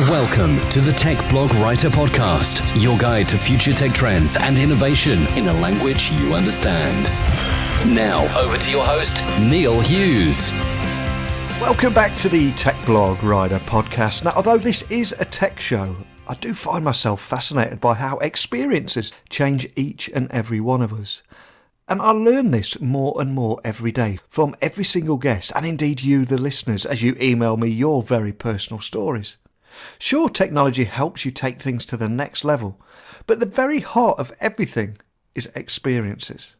Welcome to the Tech Blog Writer Podcast, your guide to future tech trends and innovation in a language you understand. Now, over to your host, Neil Hughes. Welcome back to the Tech Blog Writer Podcast. Now, although this is a tech show, I do find myself fascinated by how experiences change each and every one of us. And I learn this more and more every day from every single guest, and indeed you, the listeners, as you email me your very personal stories. Sure, technology helps you take things to the next level, but the very heart of everything is experiences.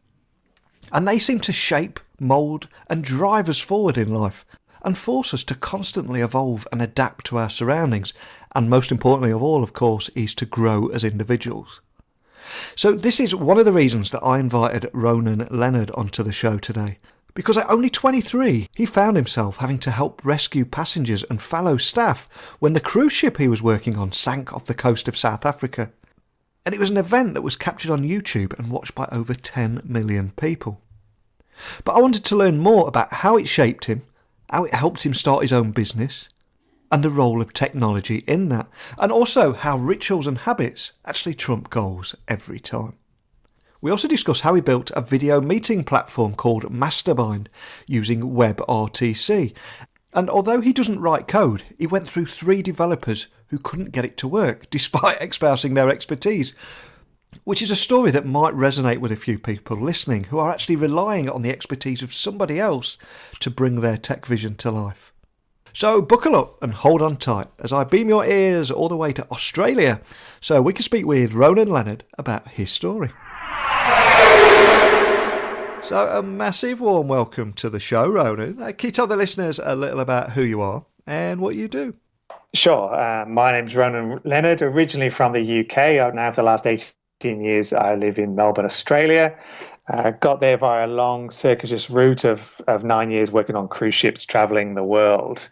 And they seem to shape, mould and drive us forward in life and force us to constantly evolve and adapt to our surroundings, and most importantly of all, of course, is to grow as individuals. So this is one of the reasons that I invited Ronan Leonard onto the show today. Because at only 23, he found himself having to help rescue passengers and fellow staff when the cruise ship he was working on sank off the coast of South Africa. And it was an event that was captured on YouTube and watched by over 10 million people. But I wanted to learn more about how it shaped him, how it helped him start his own business, and the role of technology in that, and also how rituals and habits actually trump goals every time. We also discuss how he built a video meeting platform called Mastermind using webRTC. And although he doesn't write code, he went through 3 developers who couldn't get it to work despite espousing their expertise, which is a story that might resonate with a few people listening who are actually relying on the expertise of somebody else to bring their tech vision to life. So buckle up and hold on tight as I beam your ears all the way to Australia so we can speak with Ronan Leonard about his story. So a massive warm welcome to the show, Ronan. Can you tell the listeners a little about who you are and what you do? Sure. My name's Ronan Leonard, originally from the UK. Now for the last 18 years, I live in Melbourne, Australia. Got there via a long circuitous route of 9 years working on cruise ships, traveling the world.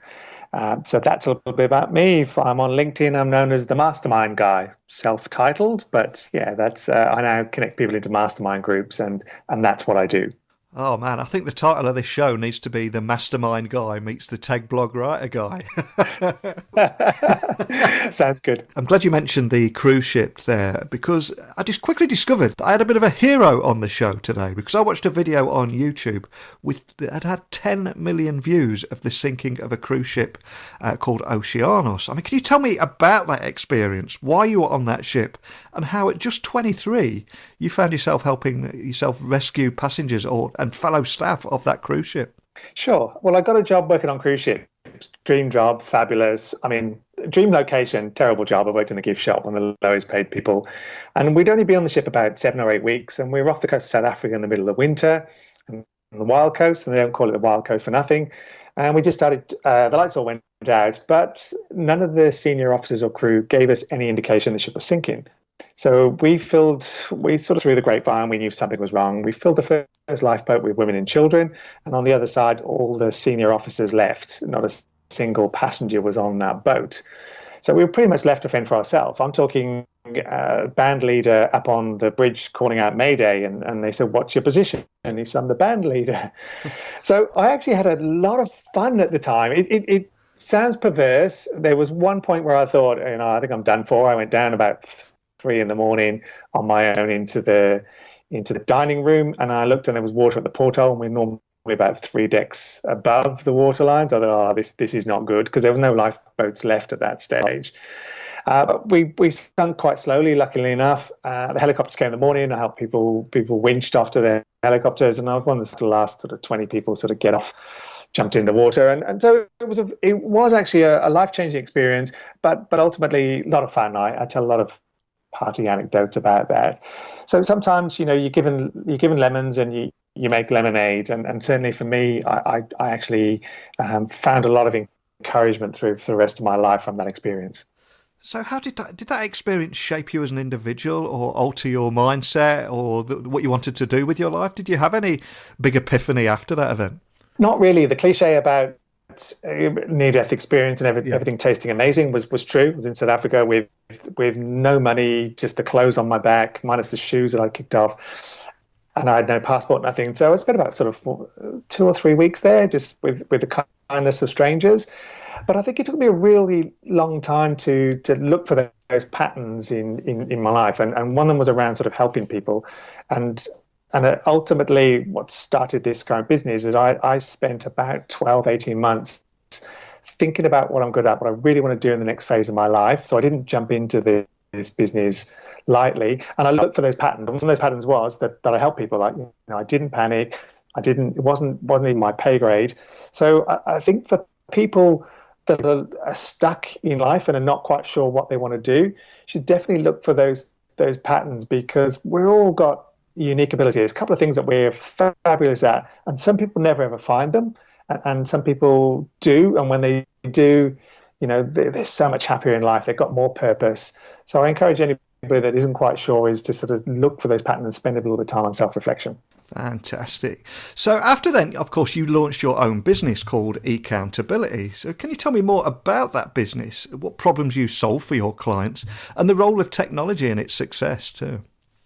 So that's a little bit about me. If I'm on LinkedIn, I'm known as the Mastermind guy, self-titled, but yeah, that's I now connect people into mastermind groups, and that's what I do. Oh man, I think the title of this show needs to be The Mastermind Guy Meets the Tech Blog Writer Guy. Sounds good. I'm glad you mentioned the cruise ship there, because I just quickly discovered I had a bit of a hero on the show today, because I watched a video on YouTube that had 10 million views of the sinking of a cruise ship called Oceanos. I mean, can you tell me about that experience, why you were on that ship, and how at just 23 you found yourself helping yourself rescue passengers and fellow staff of that cruise ship? Sure. Well, I got a job working on cruise ships. Dream job, fabulous. I mean, dream location, terrible job. I worked in the gift shop, one of the lowest paid people. And we'd only be on the ship about 7 or 8 weeks. And we were off the coast of South Africa in the middle of winter, on the Wild Coast, and they don't call it the Wild Coast for nothing. And we just started, the lights all went out, but none of the senior officers or crew gave us any indication the ship was sinking. So we sort of through the grapevine, we knew something was wrong. We filled the first lifeboat with women and children. And on the other side, all the senior officers left. Not a single passenger was on that boat. So we were pretty much left to fend for ourselves. I'm talking band leader up on the bridge calling out Mayday. And they said, "What's your position?" And he said, "I'm the band leader." So I actually had a lot of fun at the time. It sounds perverse. There was one point where I thought, I think I'm done for. I went down about 3 a.m. on my own into the dining room, and I looked and there was water at the porthole, and we're normally about 3 decks above the waterline. So I thought, this is not good, because there was no lifeboats left at that stage. But we sunk quite slowly, luckily enough. The helicopters came in the morning. I helped people winched off to their helicopters, and I was one of the last sort of 20 people sort of get off, jumped in the water, and so it was actually a life-changing experience, but ultimately a lot of fun. I tell a lot of party anecdotes about that. So sometimes, you're given lemons and you make lemonade, and certainly for me, I actually found a lot of encouragement through the rest of my life from that experience. So how did that experience shape you as an individual, or alter your mindset, or what you wanted to do with your life? Did you have any big epiphany after that event? Not really. The cliche about near-death experience and everything tasting amazing was true. I was in South Africa with no money, just the clothes on my back, minus the shoes that I kicked off, and I had no passport, nothing. So I spent about sort of 2 or 3 weeks there, just with the kindness of strangers. But I think it took me a really long time to look for those patterns in my life. And one of them was around sort of helping people. And ultimately, what started this current business is I spent about 12, 18 months thinking about what I'm good at, what I really want to do in the next phase of my life. So I didn't jump into this business lightly. And I looked for those patterns. And one of those patterns was that I helped people. Like, I didn't panic. It wasn't even my pay grade. So I think for people that are stuck in life and are not quite sure what they want to do, should definitely look for those patterns, because we're all got unique abilities. There's a couple of things that we're fabulous at, and some people never ever find them, and some people do, and when they do, they're so much happier in life. They've got more purpose. So I encourage anybody that isn't quite sure is to sort of look for those patterns and spend a little bit of time on self-reflection. Fantastic. So after then, of course, you launched your own business called Accountability. So can you tell me more about that business, what problems you solve for your clients, and the role of technology in its success too?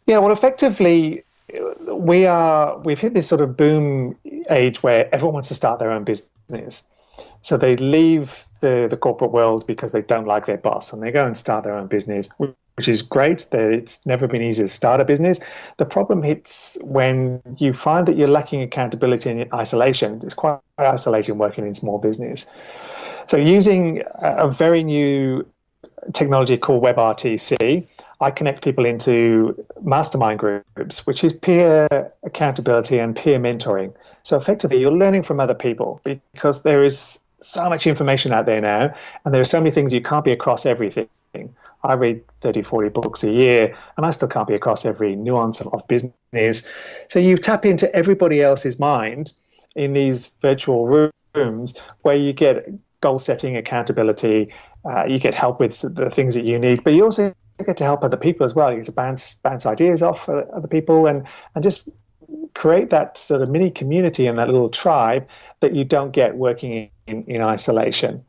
Yeah, well, effectively, we've hit this sort of boom age where everyone wants to start their own business. So they leave the corporate world because they don't like their boss, and they go and start their own business, which is great. It's never been easy to start a business. The problem hits when you find that you're lacking accountability and isolation. It's quite isolating working in small business. So using a very new technology called webRTC, I connect people into Mastermind groups, which is peer accountability and peer mentoring. So effectively, you're learning from other people, because there is so much information out there now, and there are so many things you can't be across everything. I read 30, 40 books a year, and I still can't be across every nuance of business. So you tap into everybody else's mind in these virtual rooms where you get goal setting, accountability, you get help with the things that you need, but you also get to help other people as well. You get to bounce ideas off other people and just create that sort of mini community and that little tribe that you don't get working in isolation.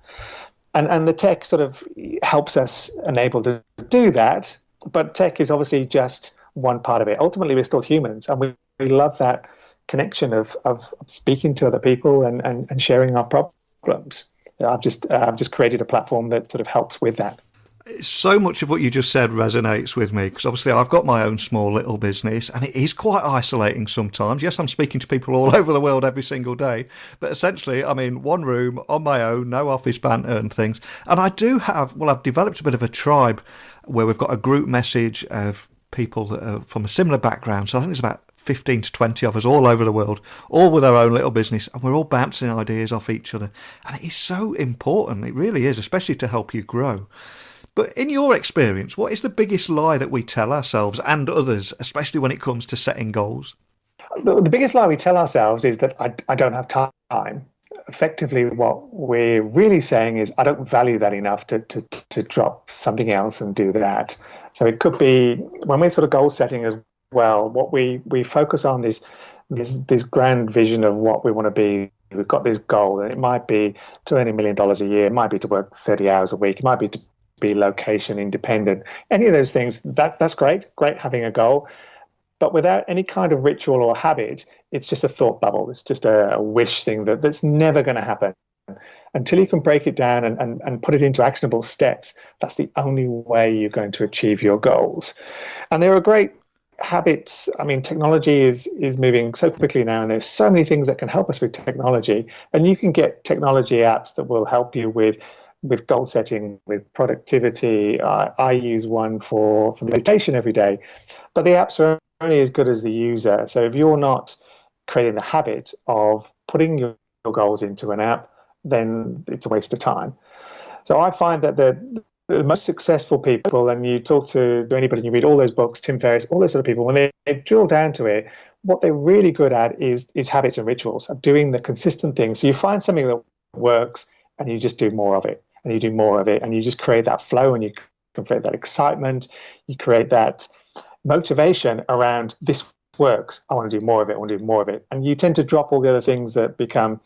And the tech sort of helps us enable to do that, but tech is obviously just one part of it. Ultimately, we're still humans, and we love that connection of speaking to other people and sharing our problems. I've just created a platform that sort of helps with that. So much of what you just said resonates with me, because obviously I've got my own small little business, and it is quite isolating sometimes. Yes, I'm speaking to people all over the world every single day, but essentially I'm in one room on my own, no office banter and things. And I do have, I've developed a bit of a tribe where we've got a group message of people that are from a similar background. So I think there's about 15 to 20 of us all over the world, all with our own little business, and we're all bouncing ideas off each other. And it is so important. It really is, especially to help you grow. But in your experience, what is the biggest lie that we tell ourselves and others, especially when it comes to setting goals? The biggest lie we tell ourselves is that I don't have time. Effectively, what we're really saying is I don't value that enough to drop something else and do that. So it could be when we're sort of goal setting as well, what we focus on this grand vision of what we want to be. We've got this goal, and it might be to earn $1 million a year, it might be to work 30 hours a week, it might be to be location independent. Any of those things, that's great having a goal. But without any kind of ritual or habit, it's just a thought bubble. It's just a wish thing that's never going to happen. Until you can break it down and put it into actionable steps, that's the only way you're going to achieve your goals. And there are great habits. I mean, technology is moving so quickly now, and there's so many things that can help us with technology. And you can get technology apps that will help you with goal setting, with productivity. I use one for meditation every day, but the apps are only as good as the user. So if you're not creating the habit of putting your goals into an app, then it's a waste of time. So I find that the most successful people, and you talk to anybody, and you read all those books, Tim Ferriss, all those sort of people, when they drill down to it, what they're really good at is habits and rituals, of doing the consistent things. So you find something that works, and you just do more of it. And you do more of it, and you just create that flow, and you can create that excitement. You create that motivation around this works. I want to do more of it. I want to do more of it. And you tend to drop all the other things that become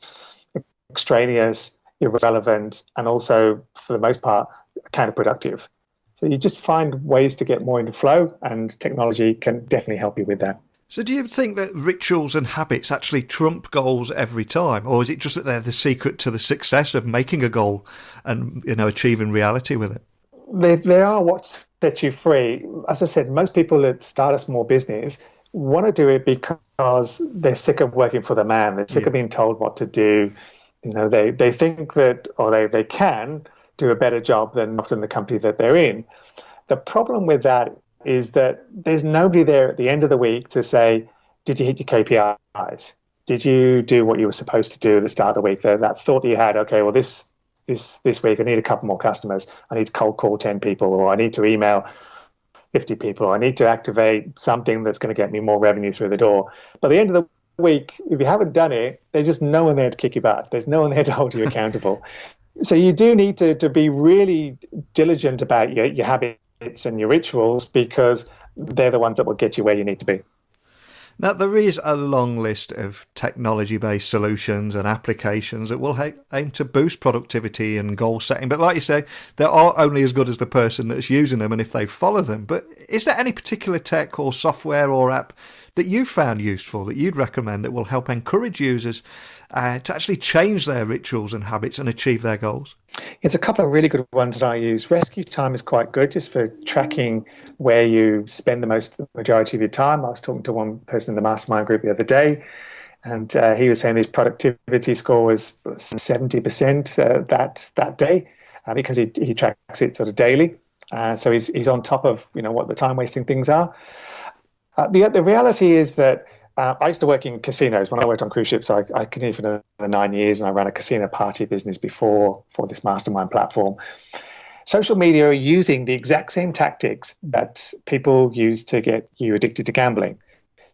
extraneous, irrelevant, and also, for the most part, counterproductive. So you just find ways to get more into flow, and technology can definitely help you with that. So do you think that rituals and habits actually trump goals every time? Or is it just that they're the secret to the success of making a goal and, achieving reality with it? They are what set you free. As I said, most people that start a small business want to do it because they're sick of working for the man. They're sick of being told what to do. They think that, or they can do a better job than often the company that they're in. The problem with that is that there's nobody there at the end of the week to say, did you hit your KPIs? Did you do what you were supposed to do at the start of the week? That thought that you had, okay, well, this week I need a couple more customers. I need to cold call 10 people, or I need to email 50 people, or I need to activate something that's going to get me more revenue through the door. By the end of the week, if you haven't done it, there's just no one there to kick you butt. There's no one there to hold you accountable. So you do need to be really diligent about your habits and your rituals, because they're the ones that will get you where you need to be. Now, there is a long list of technology-based solutions and applications that will aim to boost productivity and goal setting. But like you say, they are only as good as the person that's using them and if they follow them. But is there any particular tech or software or app that you found useful that you'd recommend that will help encourage users to actually change their rituals and habits and achieve their goals? There's a couple of really good ones that I use. Rescue Time is quite good just for tracking where you spend the majority of your time. I was talking to one person in the Mastermind group the other day, and he was saying his productivity score was 70% that day because he tracks it sort of daily. So he's on top of what the time wasting things are. The reality is that I used to work in casinos when I worked on cruise ships. I continued for another 9 years, and I ran a casino party business before for this Mastermind platform. Social media are using the exact same tactics that people use to get you addicted to gambling.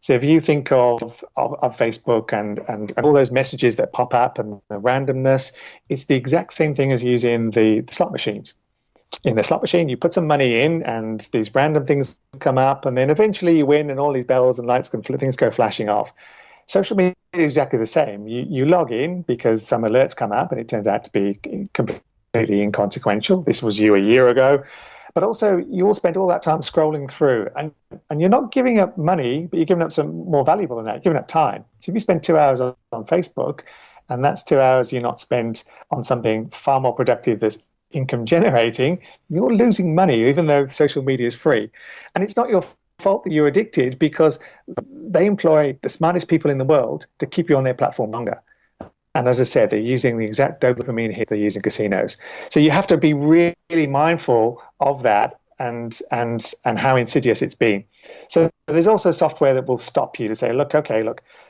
So if you think of Facebook and all those messages that pop up and the randomness, it's the exact same thing as using the slot machines. In the slot machine, you put some money in and these random things come up, and then eventually you win and all these bells and lights things go flashing off. Social media is exactly the same. You log in because some alerts come up and it turns out to be completely inconsequential. This was you a year ago. But also you will spend all that time scrolling through, and you're not giving up money, but you're giving up some more valuable than that. You're giving up time. So if you spend 2 hours on Facebook, and that's 2 hours you're not spent on something far more productive that's income generating, you're losing money even though social media is free. And it's not your fault that you're addicted, because they employ the smartest people in the world to keep you on their platform longer. And as I said, they're using the exact dopamine hit they use in casinos. So you have to be really mindful of that and how insidious it's been. So there's also software that will stop you to say, look,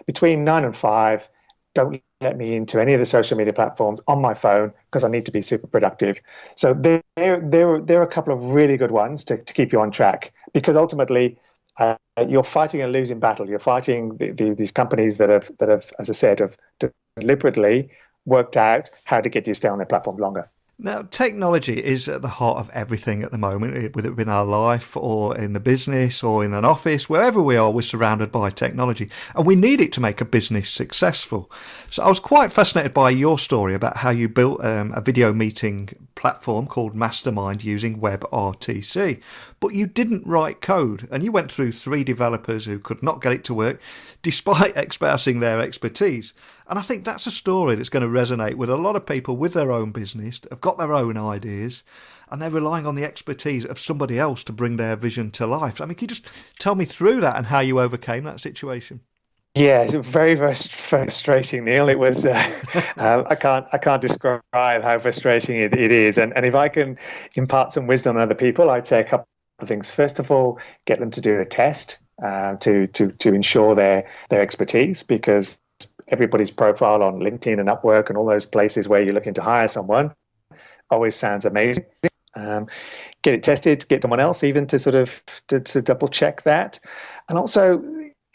between 9 and 5, don't let me into any of the social media platforms on my phone because I need to be super productive. So there are a couple of really good ones to keep you on track, because ultimately you're fighting a losing battle. You're fighting these companies that have, as I said, have deliberately worked out how to get you to stay on their platform longer. Now, technology is at the heart of everything at the moment, whether it be in our life or in the business or in an office, wherever we are, we're surrounded by technology, and we need it to make a business successful. So I was quite fascinated by your story about how you built a video meeting platform called Mastermind using webRTC, but you didn't write code, and you went through 3 developers who could not get it to work despite espousing their expertise. And I think that's a story that's going to resonate with a lot of people with their own business, have got their own ideas, and they're relying on the expertise of somebody else to bring their vision to life. I mean, can you just tell me through that and how you overcame that situation? Yeah, it's very, very frustrating, Neil. It was, I can't describe how frustrating it is. And if I can impart some wisdom on other people, I'd say a couple of things. First of all, get them to do a test to ensure their expertise, because everybody's profile on LinkedIn and Upwork and all those places where you're looking to hire someone always sounds amazing. Get it tested, get someone else even to sort of to double check that. And also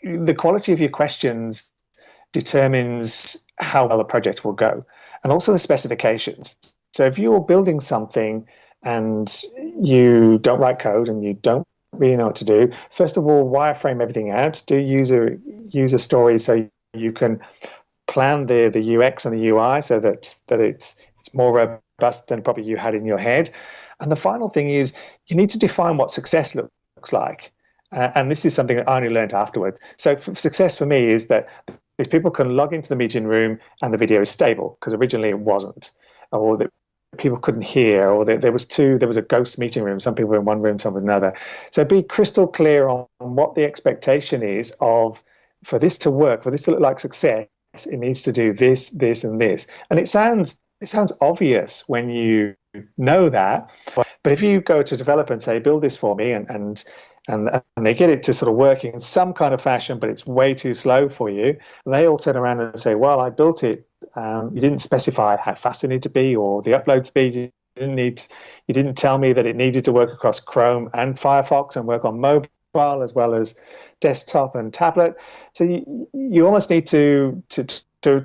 the quality of your questions determines how well the project will go, and also the specifications. So if you're building something and you don't write code and you don't really know what to do, first of all, wireframe everything out. Do user stories so you can plan the UX and the UI so that it's more robust than probably you had in your head. And the final thing is you need to define what success looks like. And this is something that I only learned afterwards. So success for me is that these people can log into the meeting room and the video is stable, because originally it wasn't, or that people couldn't hear, or there was a ghost meeting room. Some people were in one room, some in another. So be crystal clear on what the expectation is for this to work, for this to look like success. It needs to do this, this, and this. And it sounds obvious when you know that, but if you go to a developer and say, build this for me, and they get it to sort of work in some kind of fashion, but it's way too slow for you, they all turn around and say, well, I built it. You didn't specify how fast it needed to be, or the upload speed. You didn't tell me that it needed to work across Chrome and Firefox and work on mobile as well as desktop and tablet. So you almost need to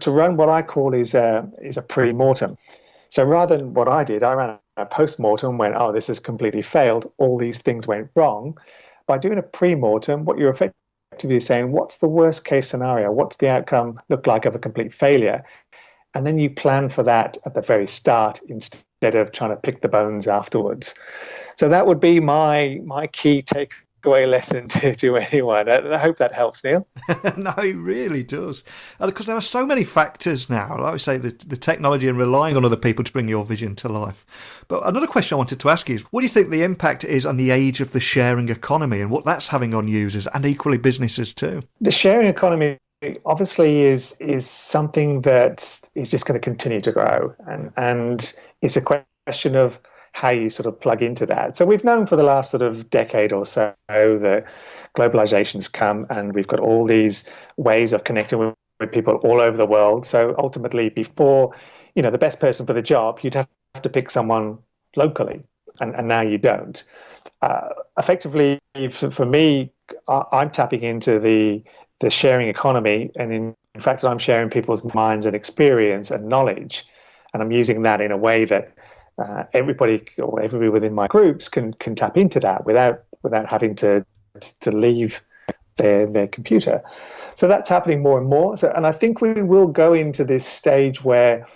run what I call is a pre-mortem. So rather than what I did, I ran a post-mortem and went, oh, this has completely failed. All these things went wrong. By doing a pre-mortem, what you're effectively saying, what's the worst case scenario? What's the outcome look like of a complete failure? And then you plan for that at the very start instead of trying to pick the bones afterwards. So that would be my key takeaway lesson to anyone. I hope that helps, Neil. No, it really does. Because there are so many factors now, like I say, the technology and relying on other people to bring your vision to life. But another question I wanted to ask you is, what do you think the impact is on the age of the sharing economy and what that's having on users and equally businesses too? The sharing economy obviously is something that is just going to continue to grow, and it's a question of how you sort of plug into that. So we've known for the last sort of decade or so that globalization's come, and we've got all these ways of connecting with people all over the world. So ultimately, before, the best person for the job, you'd have to pick someone locally, and now you don't. Effectively, for me, I'm tapping into the sharing economy, and in fact, I'm sharing people's minds and experience and knowledge, and I'm using that in a way that everybody within my groups can tap into that without having to leave their computer. So that's happening more and more. And I think we will go into this stage where,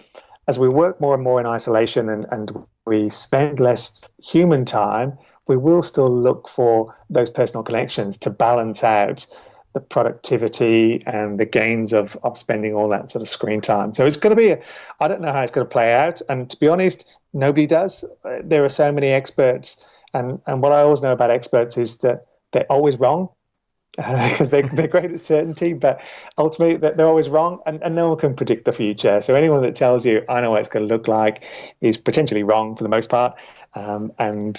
as we work more and more in isolation and we spend less human time, we will still look for those personal connections to balance out the productivity and the gains of spending all that sort of screen time. So it's going to be, I don't know how it's going to play out. And to be honest, nobody does. There are so many experts. And what I always know about experts is that they're always wrong, because they're great at certainty, but ultimately they're always wrong, and no one can predict the future. So anyone that tells you, I know what it's going to look like, is potentially wrong for the most part, and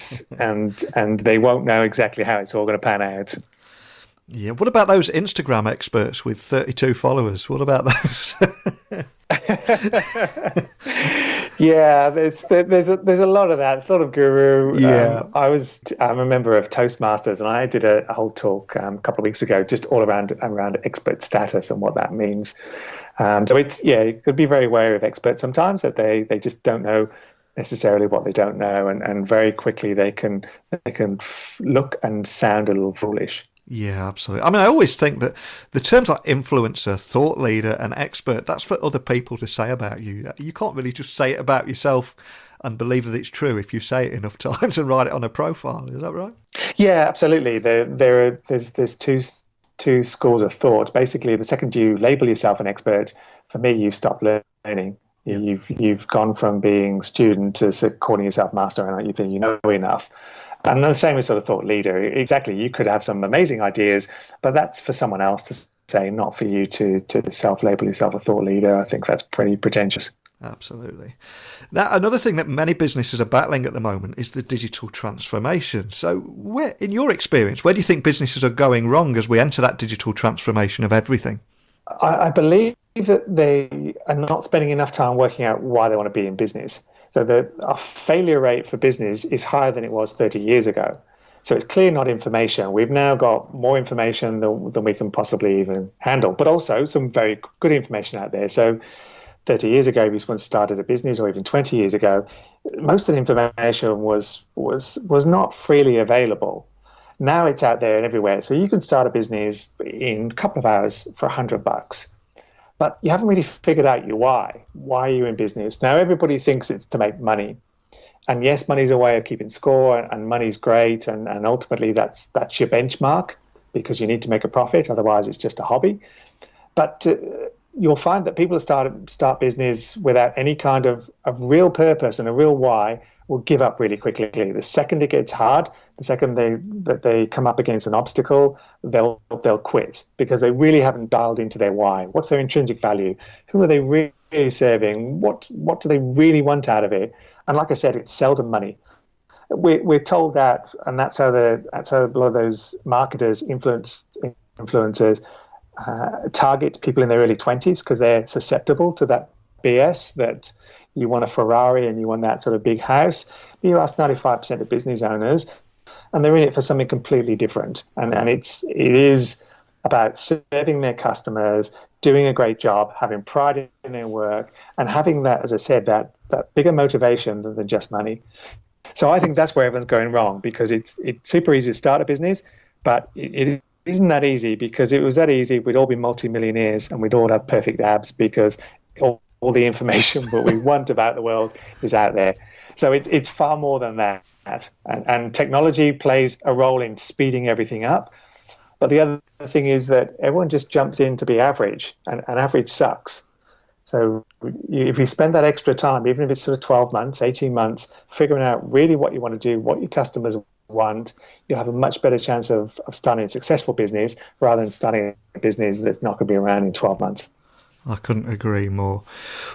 they won't know exactly how it's all going to pan out. Yeah. What about those Instagram experts with 32 followers? What about those? Yeah, there's a lot of that sort of guru. Yeah. I'm a member of Toastmasters, and I did a whole talk a couple of weeks ago just all around expert status and what that means. So it could be very wary of experts sometimes, that they just don't know necessarily what they don't know, and very quickly they can look and sound a little foolish. Yeah, absolutely. I mean, I always think that the terms like influencer, thought leader, and expert, that's for other people to say about you. You can't really just say it about yourself and believe that it's true if you say it enough times and write it on a profile. Is that right? Yeah, absolutely. There's two schools of thought. Basically, the second you label yourself an expert, for me, you've stopped learning. You've gone from being student to calling yourself master, and you think you know enough. And the same with sort of thought leader. Exactly. You could have some amazing ideas, but that's for someone else to say, not for you to self-label yourself a thought leader. I think that's pretty pretentious. Absolutely. Now, another thing that many businesses are battling at the moment is the digital transformation. So in your experience, where do you think businesses are going wrong as we enter that digital transformation of everything? I believe that they are not spending enough time working out why they want to be in business. So our failure rate for business is higher than it was 30 years ago. So it's clearly not information. We've now got more information than we can possibly even handle, but also some very good information out there. So 30 years ago, if you started a business, or even 20 years ago, most of the information was not freely available. Now it's out there and everywhere. So you can start a business in a couple of hours for $100. But you haven't really figured out your why. Why are you in business? Now, everybody thinks it's to make money. And yes, money's a way of keeping score, and money's great, and ultimately that's your benchmark. because you need to make a profit. Otherwise, it's just a hobby. But you'll find that people who start business without any kind of real purpose and a real why will give up really quickly. The second it gets hard, the second they come up against an obstacle, they'll quit because they really haven't dialed into their why. What's their intrinsic value? Who are they really serving? What do they really want out of it? And like I said, it's seldom money. We're told that, and that's how a lot of those marketers, influencers, target people in their early 20s because they're susceptible to that BS that you want a Ferrari and you want that sort of big house. You ask 95% of business owners, and they're in it for something completely different. And it is about serving their customers, doing a great job, having pride in their work, and having that, as I said, that bigger motivation than just money. So I think that's where everyone's going wrong, because it's super easy to start a business, but it isn't that easy. Because if it was that easy, we'd all be multimillionaires and we'd all have perfect abs, because all the information that we want about the world is out there. So it's far more than that. And technology plays a role in speeding everything up. But the other thing is that everyone just jumps in to be average, and average sucks. So if you spend that extra time, even if it's sort of 12 months, 18 months, figuring out really what you want to do, what your customers want, you'll have a much better chance of starting a successful business rather than starting a business that's not going to be around in 12 months. I couldn't agree more.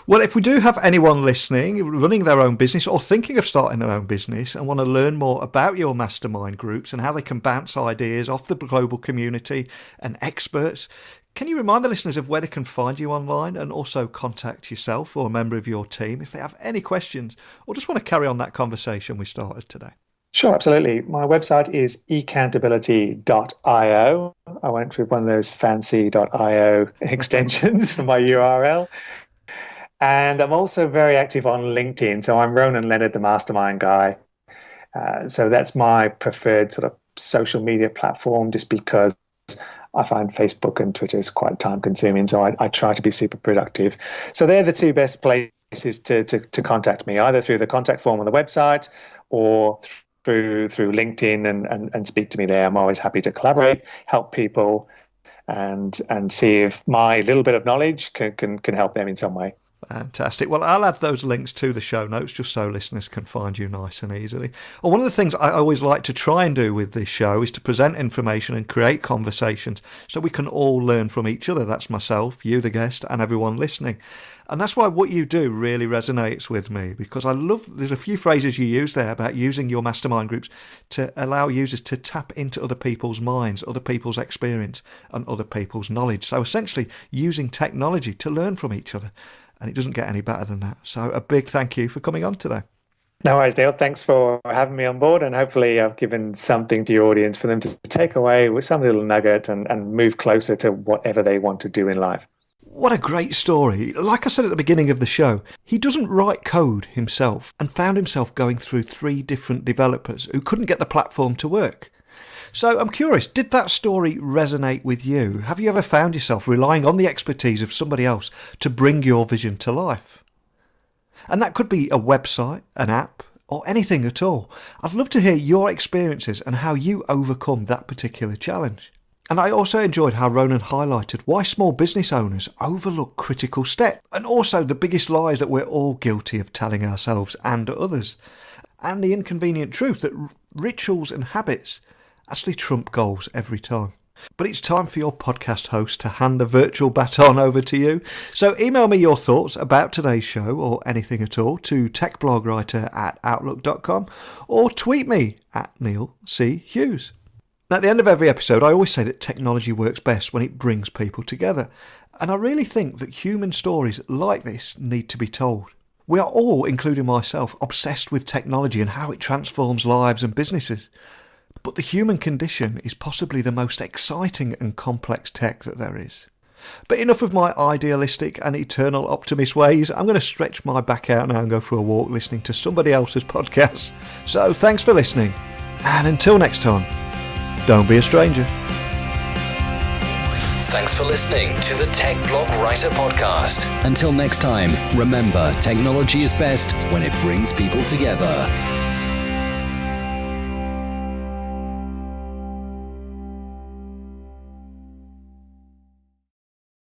Well, if we do have anyone listening, running their own business or thinking of starting their own business and want to learn more about your mastermind groups and how they can bounce ideas off the global community and experts, can you remind the listeners of where they can find you online, and also contact yourself or a member of your team if they have any questions or just want to carry on that conversation we started today? Sure, absolutely. My website is accountability.io. I went through one of those fancy .io extensions for my URL. And I'm also very active on LinkedIn. So I'm Ronan Leonard, the Mastermind guy. So that's my preferred sort of social media platform, just because I find Facebook and Twitter is quite time consuming. So I try to be super productive. So they're the two best places to contact me, either through the contact form on the website or through LinkedIn and speak to me there. I'm always happy to collaborate, help people, and see if my little bit of knowledge can help them in some way. Fantastic. Well, I'll add those links to the show notes just so listeners can find you nice and easily. Well, one of the things I always like to try and do with this show is to present information and create conversations so we can all learn from each other. That's myself, you, the guest, and everyone listening. And that's why what you do really resonates with me, because I love, there's a few phrases you use there about using your mastermind groups to allow users to tap into other people's minds, other people's experience, and other people's knowledge. So essentially using technology to learn from each other. And it doesn't get any better than that. So a big thank you for coming on today. No worries, Neil. Thanks for having me on board, and hopefully I've given something to your audience for them to take away with some little nugget and move closer to whatever they want to do in life. What a great story. Like I said at the beginning of the show, he doesn't write code himself and found himself going through 3 different developers who couldn't get the platform to work. So I'm curious, did that story resonate with you? Have you ever found yourself relying on the expertise of somebody else to bring your vision to life? And that could be a website, an app, or anything at all. I'd love to hear your experiences and how you overcome that particular challenge. And I also enjoyed how Ronan highlighted why small business owners overlook critical steps, and also the biggest lies that we're all guilty of telling ourselves and others, and the inconvenient truth that rituals and habits actually trump goals every time. But it's time for your podcast host to hand the virtual baton over to you. So email me your thoughts about today's show or anything at all to techblogwriter@outlook.com, or tweet me at Neil C. Hughes. At the end of every episode, I always say that technology works best when it brings people together. And I really think that human stories like this need to be told. We are all, including myself, obsessed with technology and how it transforms lives and businesses. But the human condition is possibly the most exciting and complex tech that there is. But enough of my idealistic and eternal optimist ways. I'm going to stretch my back out now and go for a walk listening to somebody else's podcast. So thanks for listening. And until next time, don't be a stranger. Thanks for listening to the Tech Blog Writer Podcast. Until next time, remember, technology is best when it brings people together.